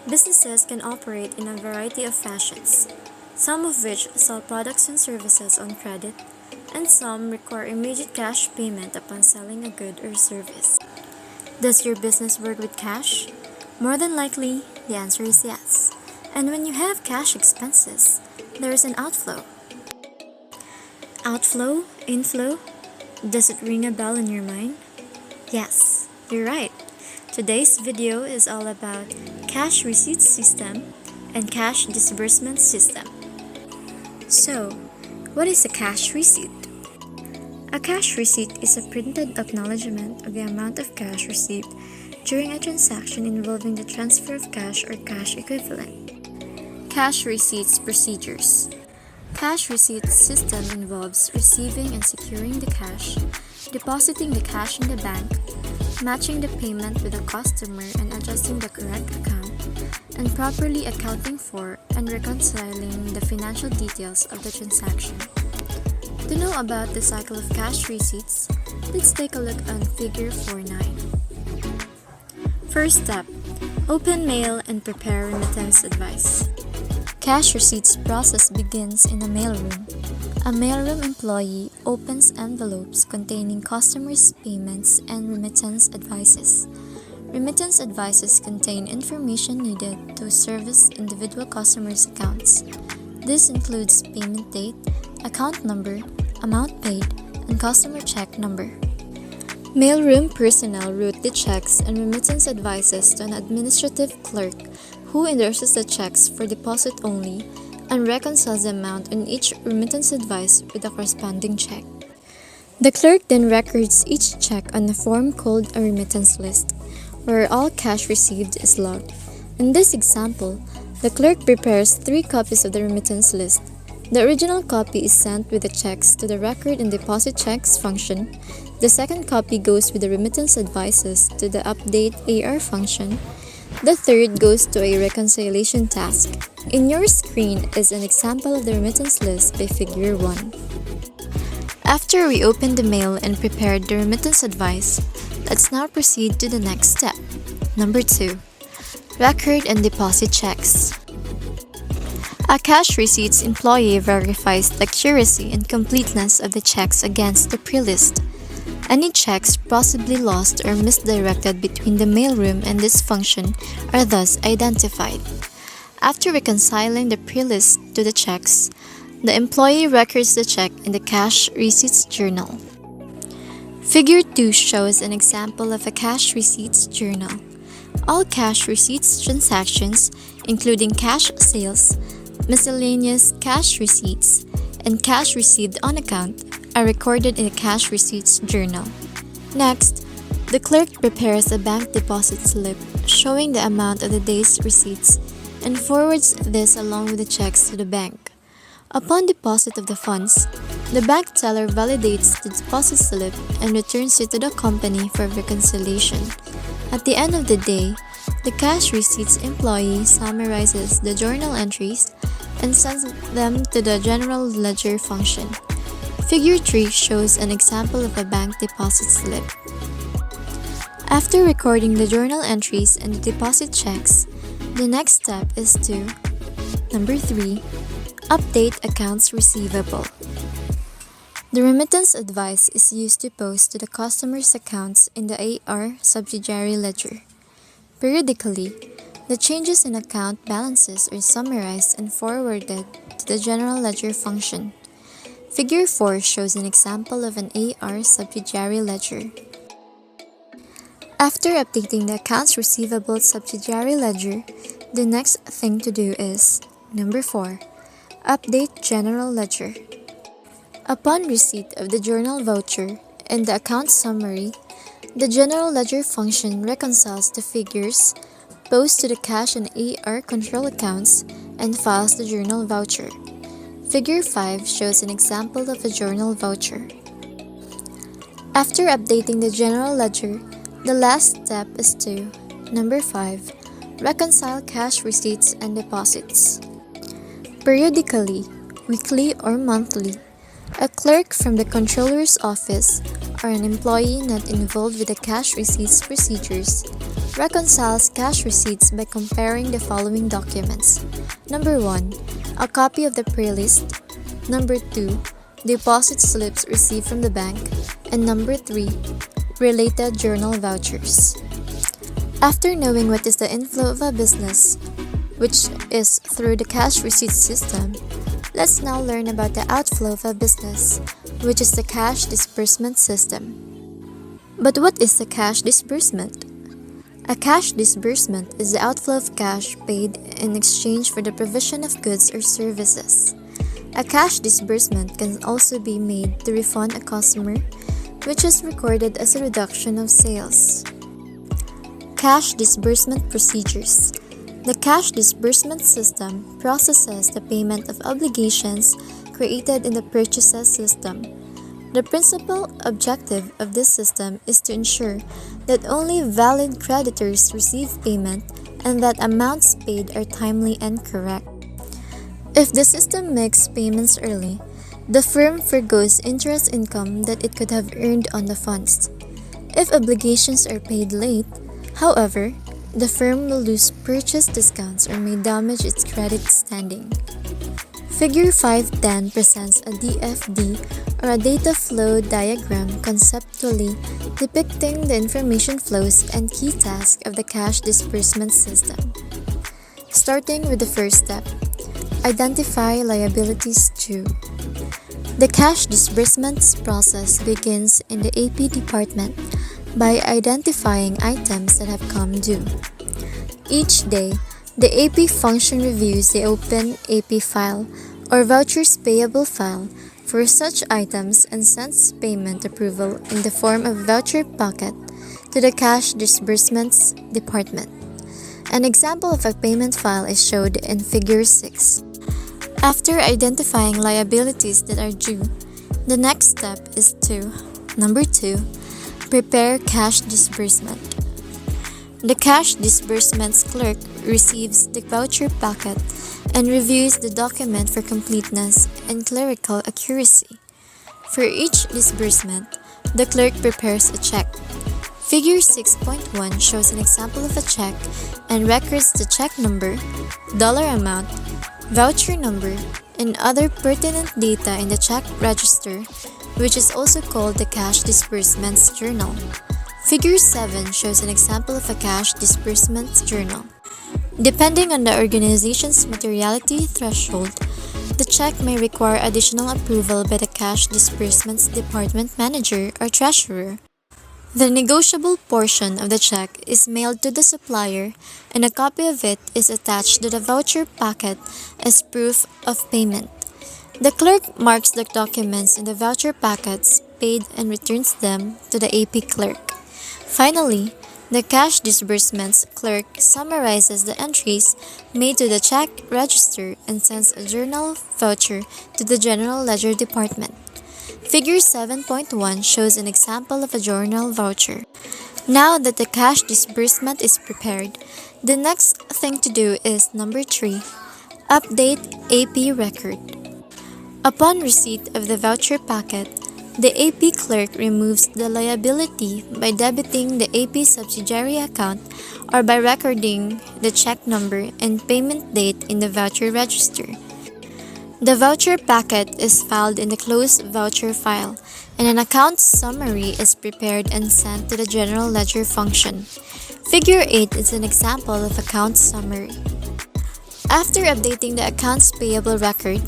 Businesses can operate in a variety of fashions, some of which sell products and services on credit, and some require immediate cash payment upon selling a good or service. Does your business work with cash? More than likely, the answer is yes. And when you have cash expenses, there is an outflow. Outflow? Inflow? Does it ring a bell in your mind? Yes, you're right. Today's video is all about cash receipts system and cash disbursement system. So, what is a cash receipt? A cash receipt is a printed acknowledgement of the amount of cash received during a transaction involving the transfer of cash or cash equivalent. Cash receipts procedures. Cash receipts system involves receiving and securing the cash, depositing the cash in the bank, matching the payment with the customer and adjusting the correct account, and properly accounting for and reconciling the financial details of the transaction. To know about the cycle of cash receipts, let's take a look on Figure 4.9. First step, open mail and prepare remittance advice. Cash receipts process begins in a mailroom. A mailroom employee opens envelopes containing customers' payments and remittance advices. Remittance advices contain information needed to service individual customers' accounts. This includes payment date, account number, amount paid, and customer check number. Mailroom personnel route the checks and remittance advices to an administrative clerk who endorses the checks for deposit only and reconciles the amount on each remittance advice with a corresponding check. The clerk then records each check on a form called a remittance list, where all cash received is logged. In this example, the clerk prepares 3 copies of the remittance list. The original copy is sent with the checks to the record and deposit checks function. The second copy goes with the remittance advices to the update AR function. The third goes to a reconciliation task. In your screen is an example of the remittance list by Figure 1. After we opened the mail and prepared the remittance advice, let's now proceed to the next step. Number 2. Record and deposit checks. A cash receipts employee verifies the accuracy and completeness of the checks against the pre-list. Any checks possibly lost or misdirected between the mailroom and this function are thus identified. After reconciling the pre-list to the checks, the employee records the check in the cash receipts journal. Figure 2 shows an example of a cash receipts journal. All cash receipts transactions, including cash sales, miscellaneous cash receipts, and cash received on account, are recorded in a cash receipts journal. Next, the clerk prepares a bank deposit slip showing the amount of the day's receipts and forwards this along with the checks to the bank. Upon deposit of the funds, the bank teller validates the deposit slip and returns it to the company for reconciliation. At the end of the day, the cash receipts employee summarizes the journal entries and sends them to the general ledger function. Figure 3 shows an example of a bank deposit slip. After recording the journal entries and the deposit checks, the next step is to Number 3. Update accounts receivable. The remittance advice is used to post to the customer's accounts in the AR Subsidiary ledger. Periodically, the changes in account balances are summarized and forwarded to the general ledger function. Figure 4 shows an example of an AR subsidiary ledger. After updating the accounts receivable subsidiary ledger, the next thing to do is Number 4. Update general ledger. Upon receipt of the journal voucher and the account summary, the general ledger function reconciles the figures, posts to the cash and AR control accounts, and files the journal voucher. Figure 5 shows an example of a journal voucher. After updating the general ledger, the last step is to Number 5. Reconcile cash receipts and deposits. Periodically, weekly or monthly, a clerk from the controller's office or an employee not involved with the cash receipts procedures reconciles cash receipts by comparing the following documents. Number 1, a copy of the pre-list. Number 2, deposit slips received from the bank. And number 3, related journal vouchers. After knowing what is the inflow of a business, which is through the cash receipt system, let's now learn about the outflow of a business, which is the cash disbursement system. But what is the cash disbursement? A cash disbursement is the outflow of cash paid in exchange for the provision of goods or services. A cash disbursement can also be made to refund a customer, which is recorded as a reduction of sales. Cash disbursement procedures. The cash disbursement system processes the payment of obligations created in the purchases system. The principal objective of this system is to ensure that only valid creditors receive payment and that amounts paid are timely and correct. If the system makes payments early, the firm forgoes interest income that it could have earned on the funds. If obligations are paid late, however, the firm will lose purchase discounts or may damage its credit standing. Figure 510 presents a DFD or a data flow diagram conceptually depicting the information flows and key tasks of the cash disbursement system. Starting with the first step, identify liabilities due. The cash disbursements process begins in the AP department by identifying items that have come due. Each day, the AP function reviews the open AP file or vouchers payable file for such items and sends payment approval in the form of voucher packet to the cash disbursements department. An example of a payment file is showed in Figure 6. After identifying liabilities that are due, the next step is to, number 2, prepare cash disbursement. The cash disbursements clerk receives the voucher packet and reviews the document for completeness and clerical accuracy. For each disbursement, the clerk prepares a check. Figure 6.1 shows an example of a check and records the check number, dollar amount, voucher number, and other pertinent data in the check register, which is also called the cash disbursements journal. Figure 7 shows an example of a cash disbursements journal. Depending on the organization's materiality threshold, the check may require additional approval by the cash disbursements department manager or treasurer. The negotiable portion of the check is mailed to the supplier, and a copy of it is attached to the voucher packet as proof of payment. The clerk marks the documents in the voucher packets paid and returns them to the AP clerk. Finally, the cash disbursements clerk summarizes the entries made to the check register and sends a journal voucher to the General Ledger Department. Figure 7.1 shows an example of a journal voucher. Now that the cash disbursement is prepared, the next thing to do is number 3, update AP record. Upon receipt of the voucher packet, the AP clerk removes the liability by debiting the AP subsidiary account or by recording the check number and payment date in the voucher register. The voucher packet is filed in the closed voucher file, and an account summary is prepared and sent to the General Ledger function. Figure 8 is an example of account summary. After updating the accounts payable record,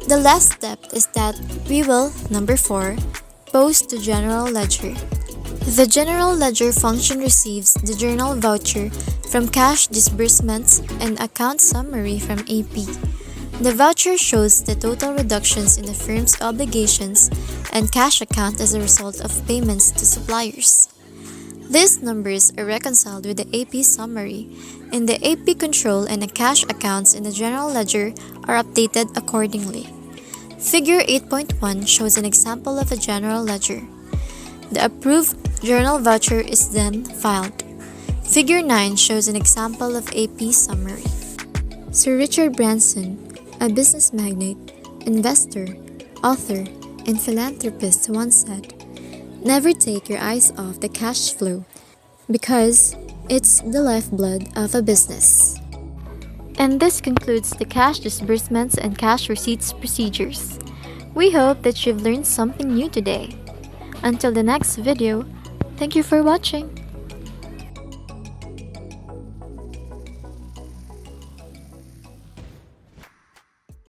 the last step is that we will, number 4, post to General Ledger. The General Ledger function receives the journal voucher from cash disbursements and account summary from AP. The voucher shows the total reductions in the firm's obligations and cash account as a result of payments to suppliers. These numbers are reconciled with the AP summary, and the AP control and the cash accounts in the General Ledger are updated accordingly. Figure 8.1 shows an example of a General Ledger. The approved journal voucher is then filed. Figure 9 shows an example of AP summary. Sir Richard Branson, a business magnate, investor, author, and philanthropist once said, "Never take your eyes off the cash flow, because It's the lifeblood of a business. And this concludes the cash disbursements and cash receipts procedures. We hope that you've learned something new today. Until the next video, thank you for watching.